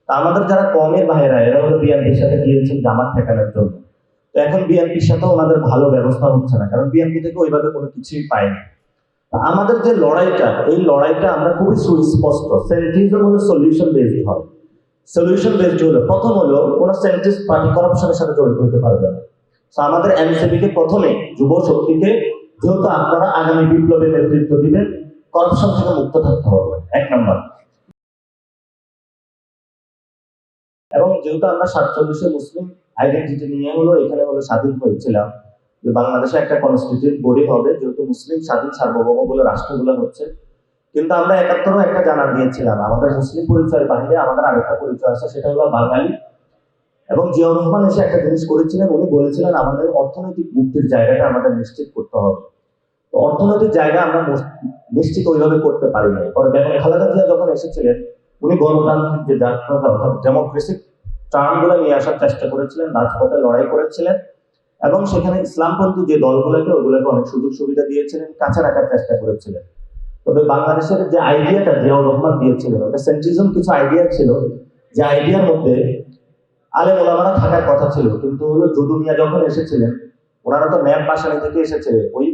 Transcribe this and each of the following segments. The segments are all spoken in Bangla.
তা আমাদের যারা কমের ভাইয়েরা এরা হলো বিএনপির সাথে গিয়েছেন জামাত ঠেকানোর জন্য। তো এখন বিএনপির সাথে ওনাদের ভালো ব্যবস্থা হচ্ছে না, কারণ বিএনপি থেকে ওইভাবে কোনো কিছুই পায়নি। তা আমাদের যে লড়াইটা, এই লড়াইটা আমরা খুবই সুস্পষ্ট। সেন্ট্রিজম হলো সলিউশন বেসড হয়। সলিউশন বেসড হলো প্রথম হলো কোন সেন্ট্রিস্ট পার্টি করাপশনের সাথে জড়িত হতে পারবে না। তো আমাদের এনসিপি কে প্রথমে যুব শক্তিকে, যেহেতু আপনারা আগামী বিপ্লবের নেতৃত্ব দিবেন, করাপশন থেকে মুক্ত থাকতে হবে এক নম্বর। এবং যেহেতু আমরা 47 মুসলিম আইডেন্টিটি নিয়ে হলো এখানে হলো স্বাধীন হয়েছিলাম, যে বাংলাদেশে একটা কনস্টিটিউট বডি হবে, যেহেতু মুসলিম স্বাধীন সার্বভৌম বলে রাষ্ট্রগুলো হচ্ছে। কিন্তু আমরা 71ও একটা জানা দিয়েছিলাম, আমাদের মুসলিম পরিচয়ের বাইরে আমাদের আরেকটা পরিচয় আছে, সেটা হলো বাঙালি। এবং জিয়াউর রহমান এসে একটা জিনিস করেছিলেন, উনি বলেছিলেন আমাদের অর্থনৈতিক মুক্তির জায়গাটা আমাদের নিশ্চিত করতে হবে। তো অর্থনৈতিক জায়গা আমরা নিশ্চিত ওইভাবে করতে পারি না। পরে বেগম খালেদা জিয়া যখন এসেছিলেন, উনি গণতান্ত্রিক যে যাত্রাটা অর্থাৎ ডেমোক্রেসিক টার্মগুলো নিয়ে আসার চেষ্টা করেছিলেন, রাজপথে লড়াই করেছিলেন, এবং সেখানে ইসলামপন্থী যে দলগুলোকে ওগুলোকে অনেক সুযোগ সুবিধা দিয়েছিলেন, কাছে রাখার চেষ্টা করেছিলেন। তবে বাংলাদেশের যে আইডিয়াটা জিয়াউর রহমান দিয়েছিলেন, ওটা সেন্ট্রিজম কিছু আইডিয়া ছিল, যে আইডিয়ার মধ্যে আলেম ওলামারা থাকার কথা ছিল, কিন্তু হলো যদু মিয়া যখন এসেছিলেন, ওনারা তো ম্যাপ বাসানি থেকে এসেছে, ওই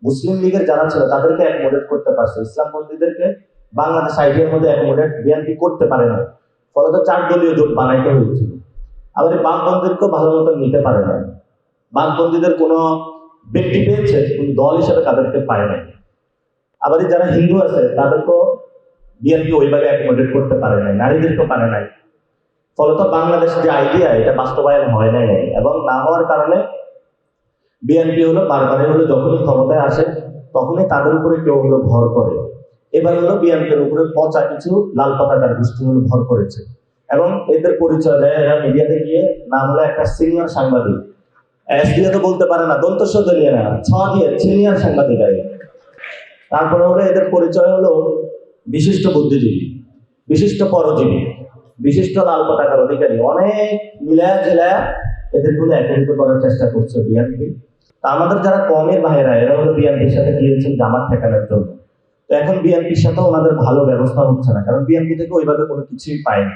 মুসলিম লীগের যারা ছিল তাদেরকে অ্যাকোমোডেট করতে পারছে, ইসলামপন্থীদেরকে বাংলাদেশ আইডিয়ার মধ্যে অ্যাকোমোডেট বিএনপি করতে পারে না, ফলত 4 দলীয় জোট বানাইতে হয়েছিল। আবার এই বামপন্থীদেরকেও ভালো মতো নিতে পারে না। বামপন্থীদের কোনো ব্যক্তি পেয়েছে, কিন্তু দল হিসেবে তাদেরকে পায় নাই। আবার যারা হিন্দু আছে তাদেরকেও বিএনপি ওইভাবে অ্যাকোমোডেট করতে পারে নাই, নারীদেরকেও পারে নাই। ফলত বাংলাদেশের যে আইডিয়া, এটা বাস্তবায়ন হয় নাই, এবং না হওয়ার কারণে বিএনপি হলো বারবারে হলো যখনই ক্ষমতায় আসে তখনই তাদের উপরে কেউ হলো ভর করে। এবার হলো বিএনপির উপরে পচা কিছু লাল পতাকার গোষ্ঠী হলো ভর করেছে, এবং এদের পরিচয় দেয় এরা মিডিয়াতে গিয়ে, নাম হলো একটা সিনিয়র সাংবাদিক, এস দিয়ে তো বলতে পারে না, দন্তস্ব দিয়ে না, ছ দিয়ে সিনিয়র সাংবাদিক। তারপরে হলো এদের পরিচয় হলো বিশিষ্ট বুদ্ধিজীবী, বিশিষ্ট পরজীবী, বিশিষ্ট লাল পতাকার অধিকারী, অনেক মিলায়া জেলায়া এদেরগুলো একত্রিত করার চেষ্টা করছে বিএনপি। তা আমাদের যারা কমের ভাইয়েরা এরা হলো বিএনপির সাথে গিয়েছেন জামাত ঠেকানোর জন্য। তো এখন বিএনপির সাথে ওনাদের ভালো ব্যবস্থা হচ্ছে না, কারণ বিএনপি থেকে ওইভাবে কোনো কিছুই পায়নি।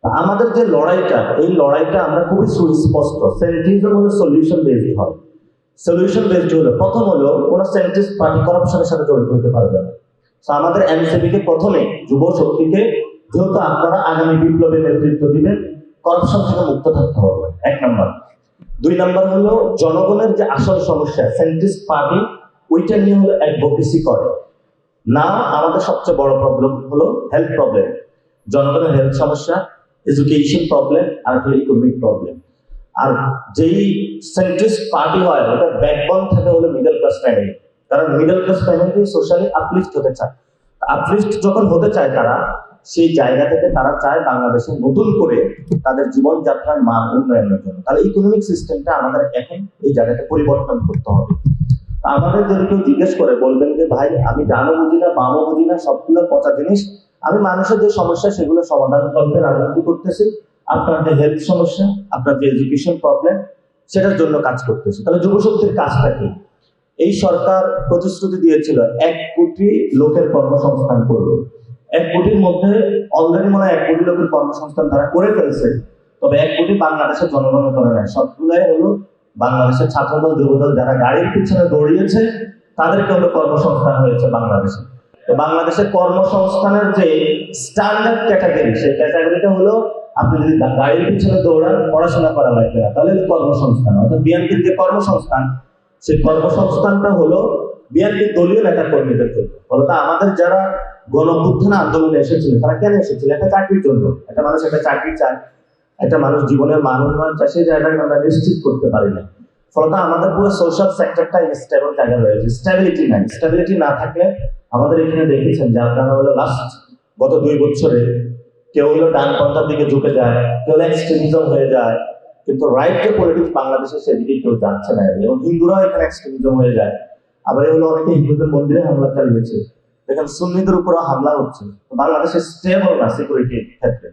তা আমাদের যে লড়াইটা, এই লড়াইটা আমরা খুবই সুস্পষ্ট। সেন্ট্রিজম হলো সলিউশন বেসড হয়। সলিউশন বেসড হলো প্রথম হলো কোন সেন্ট্রিস্ট পার্টি করাপশনের সাথে জড়িত হতে পারবে না। তো আমাদের এনসিপি কে প্রথমে যুব শক্তিকে, যেহেতু আপনারা আগামী বিপ্লবের নেতৃত্ব দিবেন, করাপশন থেকে মুক্ত থাকতে হবে এক নম্বর। 2 নম্বর হলো জনগণের যে আসল সমস্যা সেন্ট্রিস্ট পার্টি, ওইটা নিয়ে হলো অ্যাডভোকেসি করে না। আমাদের সবচেয়ে বড় প্রবলেম হলো হেলথ প্রবলেম, জনগণের হেলথ সমস্যা, এডুকেশন প্রবলেম, আর হলো ইকোনমিক প্রবলেম। আর যেই সেন্ট্রিস্ট পার্টি হয়, ওটা ব্যাকবোন থাকে হলো মিডল ক্লাস ফ্যামিলি, কারণ middle class family socially uplift হতে চায়। আপলিফট যখন হতে চায় তারা, সেই জায়গা থেকে তারা চায় বাংলাদেশে নতুন করে তাদের জীবনযাত্রার মান উন্নয়নের জন্য। তাহলে ইকোনমিক সিস্টেমটা আমাদের এখন এই জায়গাটা পরিবর্তন করতে হবে। আমাদের যদি কেউ জিজ্ঞেস করে, বলবেন যে ভাই আমি ডানও বুঝি না বামও বুঝি না, সবগুলো পচা জিনিস, আমি মানুষের যে সমস্যা সেগুলো সমাধান করতে রাজনীতি করতেছি, আপনার যে হেলথ সমস্যা, আপনার যে এডুকেশন প্রবলেম, সেটার জন্য কাজ করতেছি। তাহলে যুবশক্তির কাজটা কি? এই সরকার প্রতিশ্রুতি দিয়েছিল 1 কোটি লোকের কর্মসংস্থান করবে। 1 কোটির মধ্যে অলরেডি মনে হয় 1 কোটি লোকের কর্মসংস্থান তারা করে ফেলছে, তবে 1 কোটি বাংলাদেশের জনগণের করে নাই। সবগুলাই হলো বাংলাদেশের ছাত্রদল যুবদল যারা গাড়ির পিছনে দৌড়িয়েছে, তাদেরকে হলো কর্মসংস্থান হয়েছে বাংলাদেশে। তো বাংলাদেশের কর্মসংস্থানের যে স্ট্যান্ডার্ড ক্যাটাগরি, সেই ক্যাটাগরিটা হলো আপনি যদি গাড়ির পিছনে দৌড়ান, পড়াশোনা করা লাগবে না, তাহলে কর্মসংস্থান। অর্থাৎ বিএনপির যে কর্মসংস্থান, সেই কর্মসংস্থানটা হলো বিএনপির দলীয় নেতা কর্মীদের জন্য। ফলত আমাদের যারা গণ-অভ্যুত্থান আন্দোলনে এসেছিল, তারা কেন এসেছিল? একটা চাকরির জন্য। একটা মানুষ একটা চাকরি চায়, একটা মানুষ জীবনের মান উন্নয়ন চায়, সেই জায়গাটা আমরা নিশ্চিত করতে পারি না। ফলত আমাদের পুরো সোশ্যাল সেক্টরটা ইনস্টেবল জায়গায় রয়েছে, স্টেবিলিটি নাই। স্টেবিলিটি না থাকলে আমাদের এখানে দেখেছেন যে আপনারা হলো লাস্ট গত 2 বছরে কেউ হলো ডানপন্থার দিকে ঝুঁকে যায়, কেউ এক্সট্রিমিজম হয়ে যায়, কিন্তু রাইট যে পলিটিক্স বাংলাদেশে সেদিকে কেউ যাচ্ছে না, এবং হিন্দুরাও এখানে এক্সট্রিমিজম হয়ে যায়। আবার এগুলো অনেকে হিন্দুদের মন্দিরে হামলা চালিয়েছে, দেখেন সুন্নিদের উপরও হামলা হচ্ছে। বাংলাদেশে স্টেবল না সিকিউরিটির ক্ষেত্রে।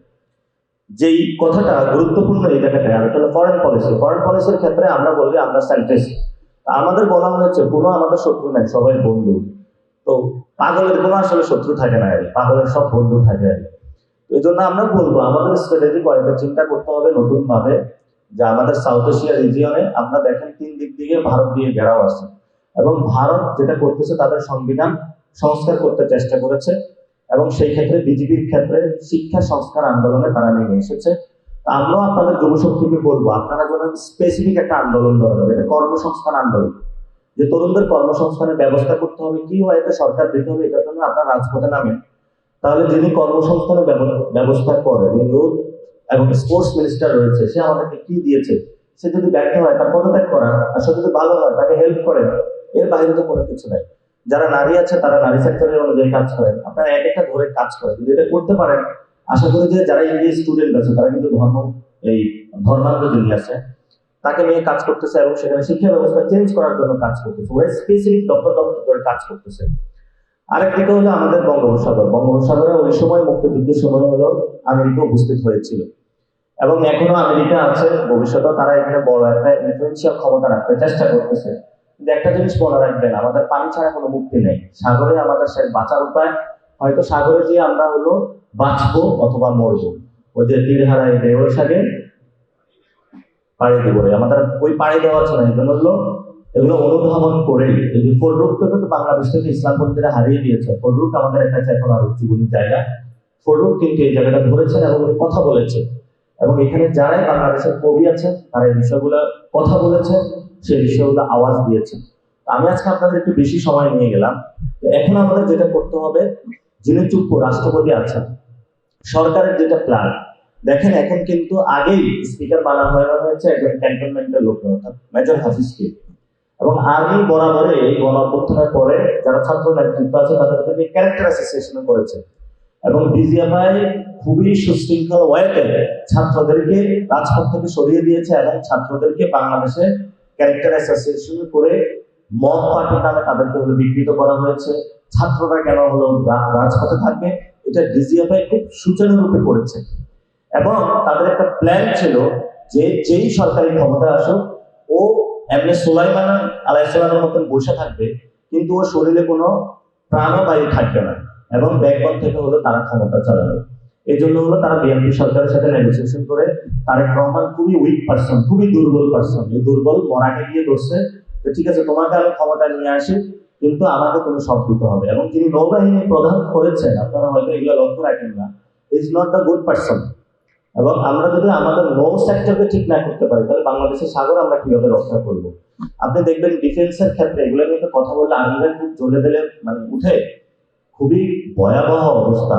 যেই কথাটা গুরুত্বপূর্ণ এই জায়গাটায়, আর হলো ফরেন পলিসি। ফরেন পলিসির ক্ষেত্রে আমরা বলি আমরা সেন্ট্রিস্ট। আমাদের বলা হয়েছে কোনো আমাদের শত্রু নাই, সবাই বন্ধু। তো পাগলের কোনো আসলে শত্রু থাকে না, পাগলের সব বন্ধু থাকে। এই জন্য আমরা বলবো আমাদের স্ট্র্যাটেজি কয়েকটা চিন্তা করতে হবে নতুন ভাবে, যে আমাদের সাউথ এশিয়া রিজিয়নে আমরা দেখেন 3 দিক দিয়ে ভারত দিয়ে ঘেরাও আছে, এবং ভারত যেটা করতেছে তাদের সংবিধান সংস্কার করতে চেষ্টা করেছে, এবং সেই ক্ষেত্রে বিজেপির ক্ষেত্রে শিক্ষা সংস্কার আন্দোলনে তারা নেমে এসেছে। আমরাও আপনাদের যুবশক্তিকে বলবো আপনারা যেন স্পেসিফিক একটা আন্দোলন ধরেন, এটা কর্মসংস্থান আন্দোলন, যে তরুণদের কর্মসংস্থানের ব্যবস্থা করতে হবে, কি হয় এটা সরকার দিতে হবে, এটার জন্য আপনারা রাজপথে নামেন। তাহলে যিনি কর্মসংস্থানের ব্যবস্থা করে, ইউথ এবং স্পোর্টস মিনিস্টার রয়েছে, সে আমাদেরকে কি দিয়েছে, সে যদি ব্যর্থ হয় তার পদত্যাগ করার, আর সে যদি ভালো হয় তাকে হেল্প করেন, এর বাইরে তো কোনো কিছু নাই। যারা নারী আছে তারা নারী সেক্টরের অনুযায়ী কাজ করেন, আপনারা এক একটা ধরে কাজ করেন, যদি এটা করতে পারেন আশা করি যে যারা ইংলিশ স্টুডেন্ট আছে তারা কিন্তু এই ধর্মান্ধ যিনি আছে তাকে নিয়ে কাজ করতেছে, এবং সেখানে শিক্ষা ব্যবস্থা চেঞ্জ করার জন্য কাজ করতেছে, ওরা স্পেসিফিক দপ্তর ধরে কাজ করতেছে। আরেকদিকে হলো আমাদের বঙ্গোপসাগর, বঙ্গোপসাগরে ওই সময় মুক্তিযুদ্ধের সময় হলো আমেরিকা উপস্থিত হয়েছিল, এবং এখনো আমেরিকা আছে, ভবিষ্যতেও তারা এখানে বড় একটা ইনফ্লুয়েন্সিয়াল ক্ষমতা রাখতে চেষ্টা করতেছে। কিন্তু একটা জিনিস মনে রাখবেন, আমাদের পানি ছাড়া কোনো মুক্তি নেই, সাগরে আমাদের শেষ বাঁচার উপায়, হয়তো সাগরে যে আমরা হলো বাঁচবো অথবা মরবো, ওই যে তীরহারা এই রেওর সাগে পাড়ি দিব, আমাদের ওই পাড়ি দেওয়া আছে না, এই জন্য হলো এগুলো অনুধাবন করে এই যে ফররুখকে কিন্তু বাংলাদেশ থেকে ইসলামপন্থীরা হারিয়ে দিয়েছে। ফররুখ আমাদের একটা চেতনার জীবনী জায়গা, ফররুখ কিন্তু এই জায়গাটা ধরেছেন এবং উনি কথা বলেছে, এবং এখানে যারাই বাংলাদেশের কবি আছেন তারা এই বিষয়গুলো কথা বলেছে, সেই বিষয়গুলো আওয়াজ দিয়েছে। আমি আজকে আপনাদের একটু বেশি সময় নিয়ে গেলাম। তো এখন আমাদের যেটা করতে হবে, যিনি চুপ রাষ্ট্রপতি আছেন, সরকারের যেটা প্ল্যান দেখেন, এখন কিন্তু আগেই স্পিকার বানানো হয়েছে একজন ক্যান্টনমেন্টের লোক, অর্থাৎ মেজর হাফিজকে, এবং আর্মি বরাবরে এই গণ অভ্যুত্থানের পরে যারা ছাত্র নেতৃত্ব আছে তাদের থেকে ক্যারেক্টার অ্যাসোসিয়েশন করেছে, এবং ডিজিএফআই খুবই সুশৃঙ্খল ওয়েতে ছাত্রদেরকে রাজপথ থেকে সরিয়ে দিয়েছে, এবং ছাত্রদেরকে বাংলাদেশে ক্যারেক্টার অ্যাসোসিয়েশন করে মদ পার্টির নামে তাদেরকে হলো বিকৃত করা হয়েছে। ছাত্ররা কেন হলো রাজপথে থাকবে, এটা ডিজিএফআই খুব সুচারুরূপে করেছে, এবং তাদের একটা প্ল্যান ছিল যে যেই সরকারি ক্ষমতা আসুক ও এমনি সুলাইমান আলাইহিসসালামের মতন বসে থাকবে, কিন্তু ওর শরীরে কোনো প্রাণবায়ু থাকবে না, এবং ব্যাকবন থেকে হলো তারা ক্ষমতা চালাবে। এই জন্য হলো তারা বিএনপি সরকারের সাথে নেগোসিয়েশন করে, তারেক রহমান খুবই উইক পার্সন, খুবই দুর্বল পার্সন, এই দুর্বল মরাকে গিয়ে ধরছে, তো ঠিক আছে তোমাকে আমি ক্ষমতা নিয়ে আসি, কিন্তু আমাকে তুমি সব দিতে হবে। এবং যিনি নৌবাহিনী প্রধান করেছেন, আপনারা হয়তো এগুলো লক্ষ্য রাখেন না, is not the good person. এবং আমরা যদি আমাদের নৌ সেক্টরকে ঠিক না করতে পারি, তাহলে বাংলাদেশের সাগর আমরা কিভাবে রক্ষা করব? আপনি দেখবেন ডিফেন্সের ক্ষেত্রে এগুলো নিয়ে কথা বললে আর্মিরা খুব জ্বলে দিলে মানে উঠে, খুবই ভয়াবহ অবস্থা,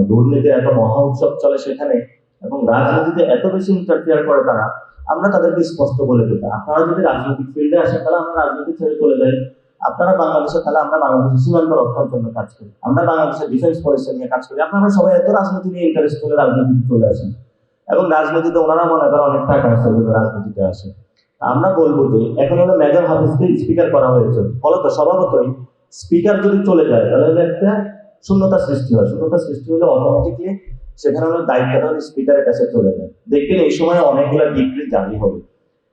দুর্নীতির এত মহা উৎসব চলে সেখানে, এবং রাজনীতিতে এত বেশি ইন্টারফেয়ার করে তারা। আমরা তাদেরকে স্পষ্ট বলে দিতে, আপনারা যদি রাজনৈতিক ফিল্ডে আসেন তাহলে আমরা রাজনীতি ছেড়ে চলে যাই, আপনারা বাংলাদেশে, তাহলে আমরা বাংলাদেশের সীমান্ত রক্ষার জন্য কাজ করি, আমরা বাংলাদেশের ডিফেন্স পলিসি নিয়ে কাজ করি, আপনারা সবাই এত রাজনীতি নিয়ে ইন্টারেস্ট করে রাজনীতিতে চলে আসেন, এবং রাজনীতিতে ওনারা মনে করেন অনেক টাকা আছে যদি রাজনীতিতে আসে। আমরা বলবো যে এখন হলো মেজর হাফিজকে স্পিকার করা হয়েছে, ফলত স্বভাবতই স্পিকার যদি চলে যায় তাহলে একটা শূন্যতা সৃষ্টি হয়, শূন্যতা সৃষ্টি হলে অটোমেটিকলি সেখানে হলো দায়িত্বটা স্পিকারের কাছে চলে যায়। দেখবেন এই সময় অনেকগুলো ডিগ্রি জারি হবে,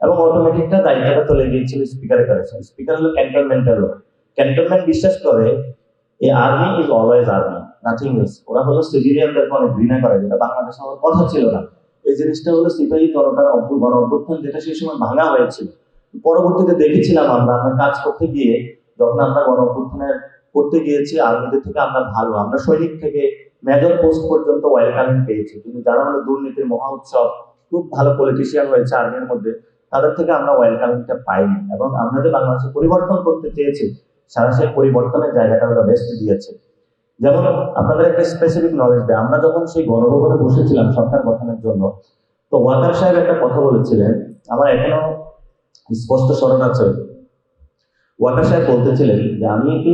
এবং অটোমেটিকটা দায়িত্বটা চলে গিয়েছিল স্পিকারের কাছে। স্পিকার হলো ক্যান্টনমেন্টের লোক, ক্যান্টনমেন্ট বিশ্বাস করে এই army is always army, nothing else. ওরা হলো সিভিলিয়ানদেরকে অনেক ঘৃণা করে, যেটা বাংলাদেশে আমার কথা ছিল না। এই জিনিসটা হলো সিপাহী জনতার গণ অভ্যুত্থান, যেটা সেই সময় ভাঙা হয়েছিল। পরবর্তীতে দেখেছিলাম আমরা কাজ করতে গিয়ে, যখন আমরা গণ অভ্যুত্থানের করতে গিয়েছি, আর্মিদের থেকে আমরা ভালো, আমরা সৈনিক থেকে মেজর পোস্ট পর্যন্ত ওয়েলকামিং পেয়েছি, কিন্তু যারা হলো দুর্নীতির মহা উৎসব, খুব ভালো পলিটিশিয়ান হয়েছে আর্মির মধ্যে, তাদের থেকে আমরা ওয়েলকামিংটা পাইনি। এবং আমরা যে বাংলাদেশে পরিবর্তন করতে চেয়েছি, সারা সেই পরিবর্তনের জায়গাটা ওরা বেস্ট দিয়েছে। যেমন আপনাদের একটা স্পেসিফিক নলেজ দেয়, আমরা যখন সেই গণভবনে বসেছিলাম সরকার গঠনের জন্য, তো ওয়াকার সাহেব একটা কথা বলেছিলেন, আমার এখনো স্পষ্ট স্মরণ আছে। ওয়াকার সাহেব বলতেছিলেন যে আমি একটু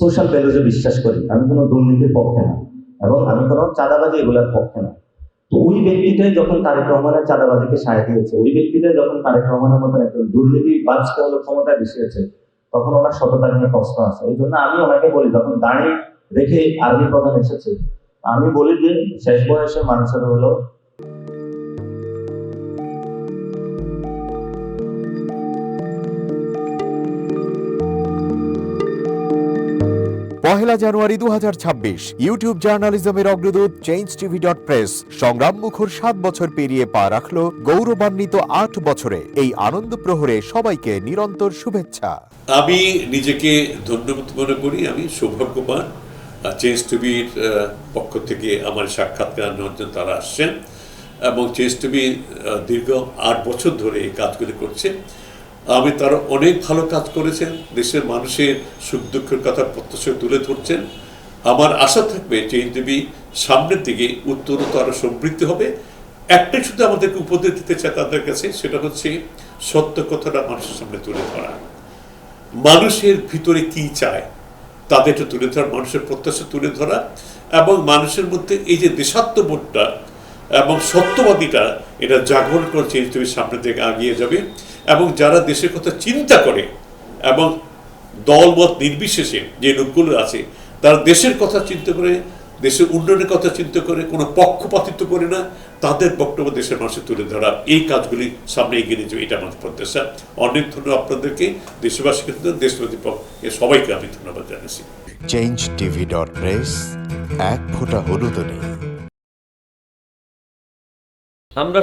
সোশ্যাল ভ্যালুজে বিশ্বাস করি, আমি কোনো দুর্নীতির পক্ষে না, এবং আমি কোনো চাঁদাবাজি এগুলোর পক্ষে না। তো ওই ব্যক্তিটাই যখন তারেক রহমানের চাঁদাবাজিকে সায় দিয়েছে, ওই ব্যক্তিটাই যখন তারেক রহমানের মতন একজন দুর্নীতিবাজকে হলো ক্ষমতায় বসিয়েছে, তখন ওনার সততা নিয়ে প্রশ্ন আছে। এই জন্য আমি ওনাকে বলি, যখন দাঁড়িয়ে রেখে আর্মি প্রধান এসেছে, আমি বলি যে শেষ বয়সে মানুষের হলো 1 জানুয়ারি 2026 ইউটিউব জার্নালিজমের অগ্রদূত changeTV.press সংগ্রাম মুখর 7 বছর পেরিয়ে পা রাখলো গৌরবান্বিত 8 বছরে। এই আনন্দ প্রহরে সবাইকে নিরন্তর শুভেচ্ছা। আমি নিজেকে ধন্যবাদ মনে করি, আমি সৌভাগ্যবান চেঞ্জ টিভির পক্ষ থেকে আমার সাক্ষাৎকার নেওয়ার জন্য তারা আসছেন এবং চেঞ্জ টিভি দীর্ঘ 8 বছর ধরে এই কাজগুলি করছে। আমি তারা অনেক ভালো কাজ করেছেন, দেশের মানুষের সুখ দুঃখের কথা প্রত্যক্ষ তুলে ধরছেন। আমার আশা থাকবে চেঞ্জ টিভি সামনের দিকে উত্তরোত্তর আরও সমৃদ্ধ হবে। একটাই শুধু আমাদেরকে উপদেশ দিতে চায় তাদের কাছে, সেটা হচ্ছে সত্য কথাটা মানুষের সামনে তুলে ধরা, মানুষের ভিতরে কি চায় তাদেরটা তুলে ধরা, মানুষের প্রত্যাশা তুলে ধরা এবং মানুষের মধ্যে এই যে দেশাত্মবোধটা এবং সত্যবাদীটা এটা জাগরণ করে চেঞ্জ টিভির সামনে থেকে এগিয়ে যাবে। এবং যারা দেশের কথা চিন্তা করে এবং দলমত নির্বিশেষে যে লোকগুলো আছে তারা দেশের কথা চিন্তা করে, দেশের উন্নয়নের কথা চিন্তা করে, কোনো পক্ষপাতিত্ব করে না, তাদের বক্তব্য দেশের মানুষের তুলে ধরা, এই কাজগুলি সামনে এগিয়ে নিয়ে যাবে, এটা আমাদের প্রত্যাশা। অনেক ধন্যবাদ আপনাদেরকে, দেশবাসীকে, দেশবাসী সবাইকে আমি ধন্যবাদ জানাচ্ছি। changeTV.press এক ফোঁটা হলুদ নেই। আমরা